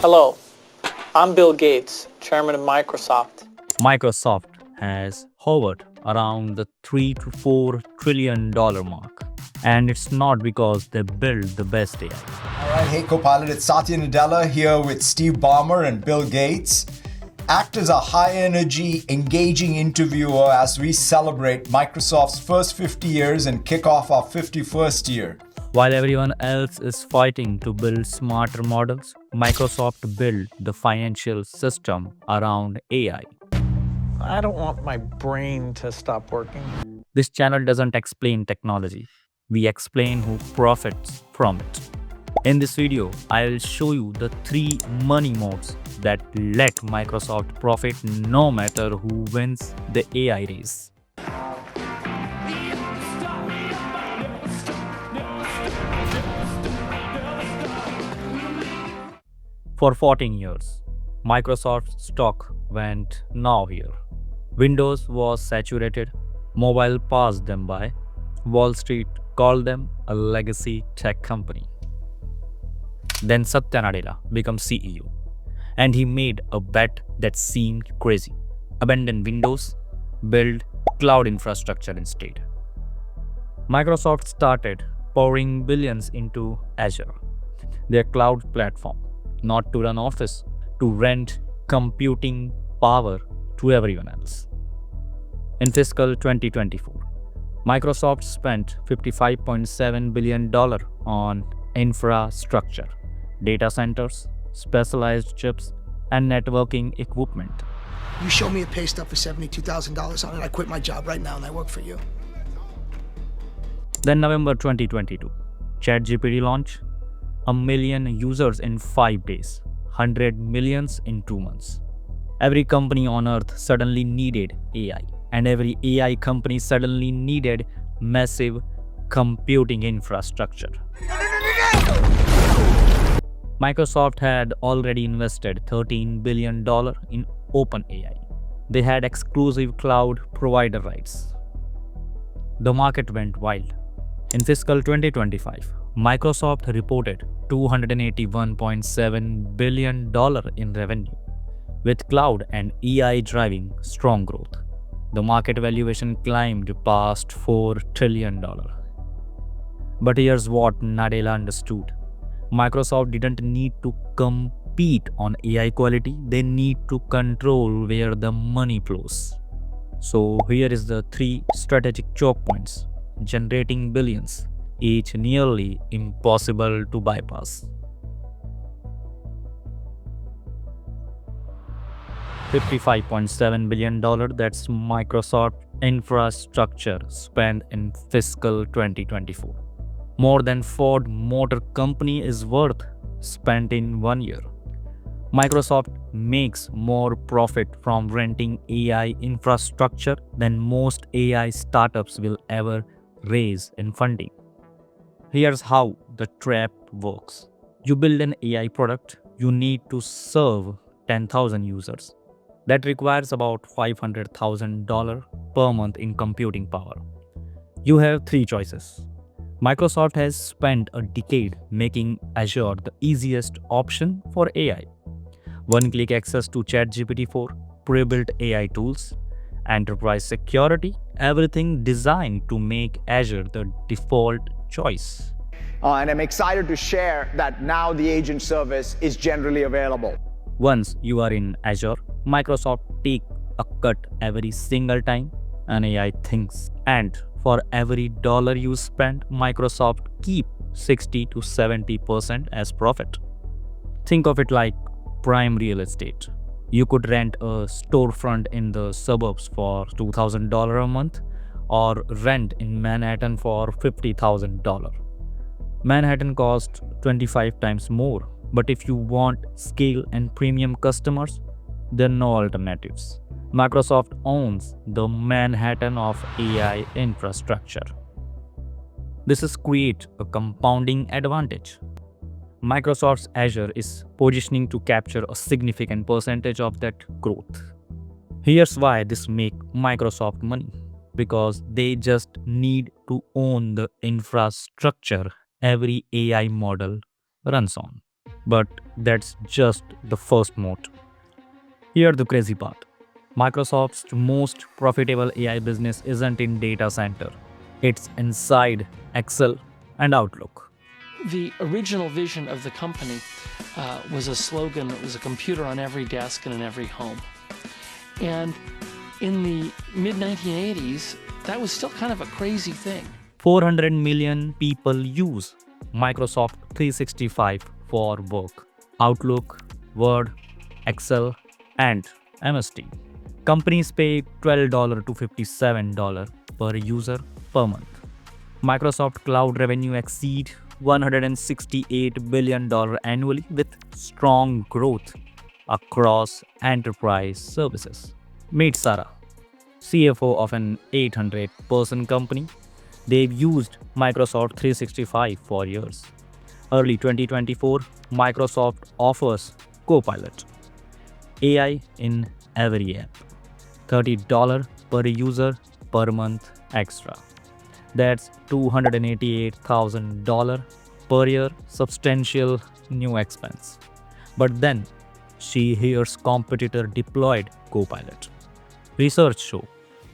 Hello, I'm Bill Gates, chairman of Microsoft. Microsoft has hovered around the $3 to $4 trillion mark. And it's not because they build the best AI. All right, hey co-pilot, it's Satya Nadella here with Steve Ballmer and Bill Gates. Act as a high-energy, engaging interviewer as we celebrate Microsoft's first 50 years and kick off our 51st year. While everyone else is fighting to build smarter models, Microsoft built the financial system around AI. I don't want my brain to stop working. This channel doesn't explain technology. We explain who profits from it. In this video, I will show you the 3 money modes that let Microsoft profit no matter who wins the AI race. For 14 years, Microsoft's stock went nowhere. Windows was saturated, mobile passed them by. Wall Street called them a legacy tech company. Then Satya Nadella became CEO, and he made a bet that seemed crazy. Abandon Windows, build cloud infrastructure instead. Microsoft started pouring billions into Azure, their cloud platform, not to run Office, to rent computing power to everyone else. In fiscal 2024, Microsoft spent $55.7 billion on infrastructure, data centers, specialized chips, and networking equipment. You show me a pay stub for $72,000 on it, I quit my job right now and I work for you. Then November 2022, ChatGPT launched. 1 million users in 5 days, 100 millions in 2 months. Every company on earth suddenly needed AI, and every AI company suddenly needed massive computing infrastructure. Microsoft had already invested $13 billion in OpenAI. They had exclusive cloud provider rights. The market went wild. In fiscal 2025, Microsoft reported $281.7 billion in revenue, with cloud and AI driving strong growth. The market valuation climbed past $4 trillion. But here's what Nadella understood. Microsoft didn't need to compete on AI quality, they need to control where the money flows. So here is the 3 strategic choke points, generating billions, each nearly impossible to bypass. $55.7 billion, that's Microsoft infrastructure spent in fiscal 2024. More than Ford Motor Company is worth spent in 1 year. Microsoft makes more profit from renting AI infrastructure than most AI startups will ever raise in funding. Here's how the trap works. You build an AI product, you need to serve 10,000 users. That requires about $500,000 per month in computing power. You have 3 choices. Microsoft has spent a decade making Azure the easiest option for AI. One-click access to ChatGPT-4, pre-built AI tools, enterprise security, everything designed to make Azure the default choice. And I'm excited to share that now the agent service is generally available. Once you are in Azure, Microsoft takes a cut every single time an AI thinks. And for every dollar you spend, Microsoft keep 60 to 70% as profit. Think of it like prime real estate. You could rent a storefront in the suburbs for $2,000 a month or rent in Manhattan for $50,000. Manhattan costs 25 times more, but if you want scale and premium customers, there are no alternatives. Microsoft owns the Manhattan of AI infrastructure. This is create a compounding advantage. Microsoft's Azure is positioning to capture a significant percentage of that growth. Here's why this makes Microsoft money. Because they just need to own the infrastructure every AI model runs on. But that's just the first moat. Here's the crazy part. Microsoft's most profitable AI business isn't in data center. It's inside Excel and Outlook. The original vision of the company was a slogan that was a computer on every desk and in every home. And in the mid-1980s, that was still kind of a crazy thing. 400 million people use Microsoft 365 for work. Outlook, Word, Excel, and MS Teams. Companies pay $12 to $57 per user per month. Microsoft Cloud revenue exceed $168 billion annually with strong growth across enterprise services. Meet Sarah, CFO of an 800-person company. They've used Microsoft 365 for years. Early 2024, Microsoft offers Copilot, AI in every app. $30 per user per month extra. That's $288,000 per year, substantial new expense. But then she hears competitor deployed Copilot. Research show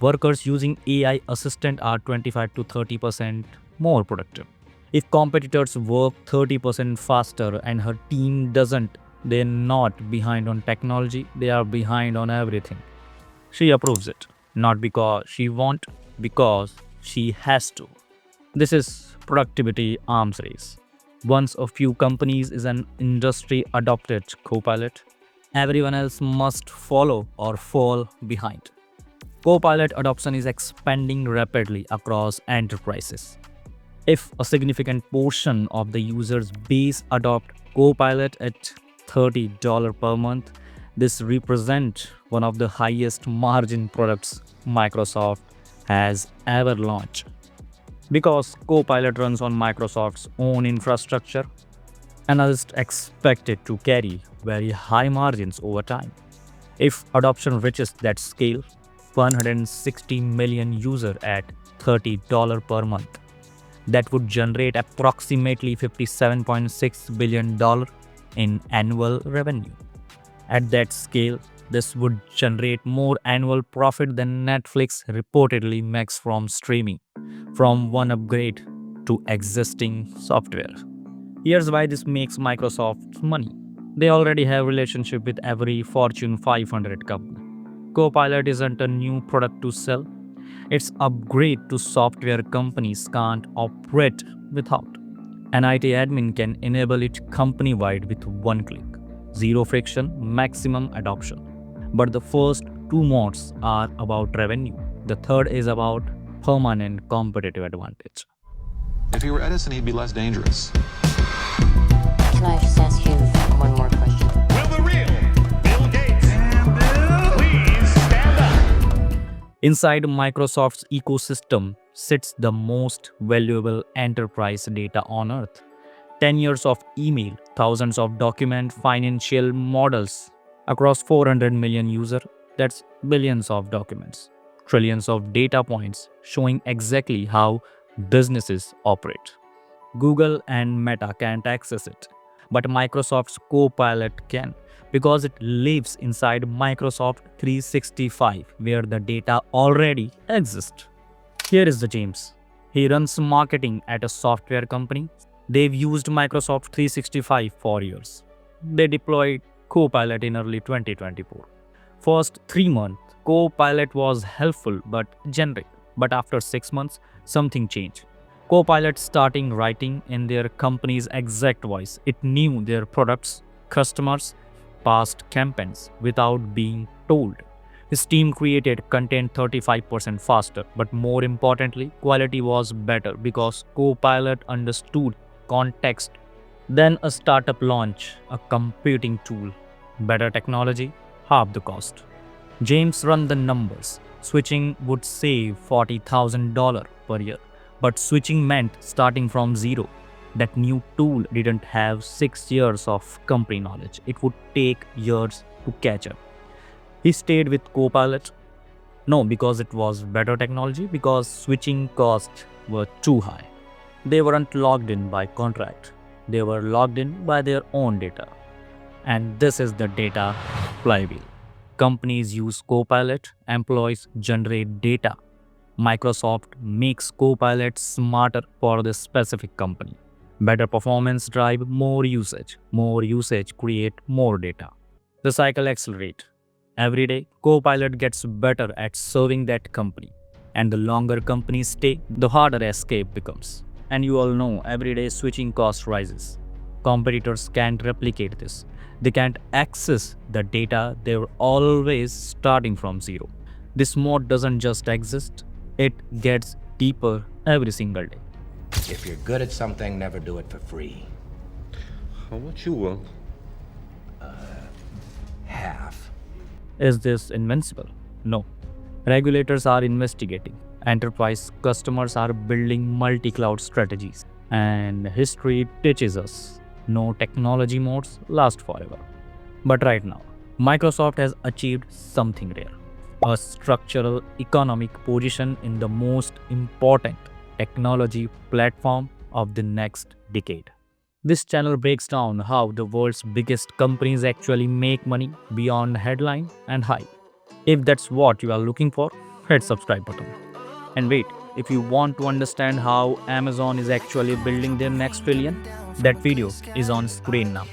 workers using AI assistant are 25 to 30% more productive. If competitors work 30% faster and her team doesn't, they're not behind on technology, they are behind on everything. She approves it, not because she wants, because she has to. This is productivity arms race. Once a few companies is an industry adopted Copilot, everyone else must follow or fall behind. Copilot adoption is expanding rapidly across enterprises. If a significant portion of the users base adopt Copilot at $30 per month, this represents one of the highest margin products Microsoft has ever launched. Because Copilot runs on Microsoft's own infrastructure, analysts expect it to carry very high margins over time. If adoption reaches that scale, 160 million users at $30 per month, that would generate approximately $57.6 billion in annual revenue. At that scale, this would generate more annual profit than Netflix reportedly makes from streaming, from one upgrade to existing software. Here's why this makes Microsoft money. They already have relationship with every Fortune 500 company. Copilot isn't a new product to sell. It's upgrade to software companies can't operate without. An IT admin can enable it company-wide with one click. Zero friction, maximum adoption. But the first two modes are about revenue. The third is about permanent competitive advantage. If he were Edison, he'd be less dangerous. Can I just ask you one more question? Will the real Bill Gates please stand up? Inside Microsoft's ecosystem sits the most valuable enterprise data on earth. 10 years of email, thousands of document financial models across 400 million users, that's billions of documents, trillions of data points showing exactly how businesses operate. Google and Meta can't access it, but Microsoft's Copilot can because it lives inside Microsoft 365 where the data already exists. Here is the James. He runs marketing at a software company. They've used Microsoft 365 for years. They deployed Copilot in early 2024. First 3 months, Copilot was helpful but generic. But after 6 months, something changed. Copilot started writing in their company's exact voice. It knew their products, customers, past campaigns without being told. His team created content 35% faster, but more importantly, quality was better because Copilot understood context. Then a startup launch, a computing tool, better technology, half the cost. James run the numbers. Switching would save $40,000 per year, but switching meant starting from zero. That new tool didn't have 6 years of company knowledge. It would take years to catch up. He stayed with Copilot, no because it was better technology, because switching costs were too high. They weren't locked in by contract. They were logged in by their own data. And this is the data flywheel. Companies use Copilot, employees generate data. Microsoft makes Copilot smarter for this specific company. Better performance drive more usage create more data. The cycle accelerates. Every day, Copilot gets better at serving that company. And the longer companies stay, the harder escape becomes. And you all know every day switching cost rises. Competitors can't replicate this. They can't access the data, they're always starting from zero. This mode doesn't just exist, it gets deeper every single day. If you're good at something, never do it for free. How much you want? Half. Is this invincible? No. Regulators are investigating. Enterprise customers are building multi-cloud strategies. And history teaches us no technology modes last forever. But right now, Microsoft has achieved something rare. A structural economic position in the most important technology platform of the next decade. This channel breaks down how the world's biggest companies actually make money beyond headline and hype. If that's what you are looking for, hit subscribe button. And wait, if you want to understand how Amazon is actually building their next trillion, that video is on screen now.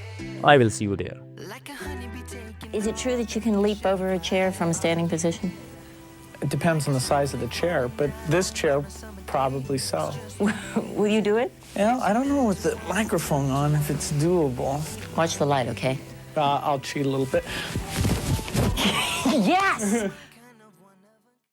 I will see you there. Is it true that you can leap over a chair from a standing position? It depends on the size of the chair, but this chair, probably so. Will you do it? Yeah, I don't know with the microphone on if it's doable. Watch the light, okay? I'll cheat a little bit. Yes!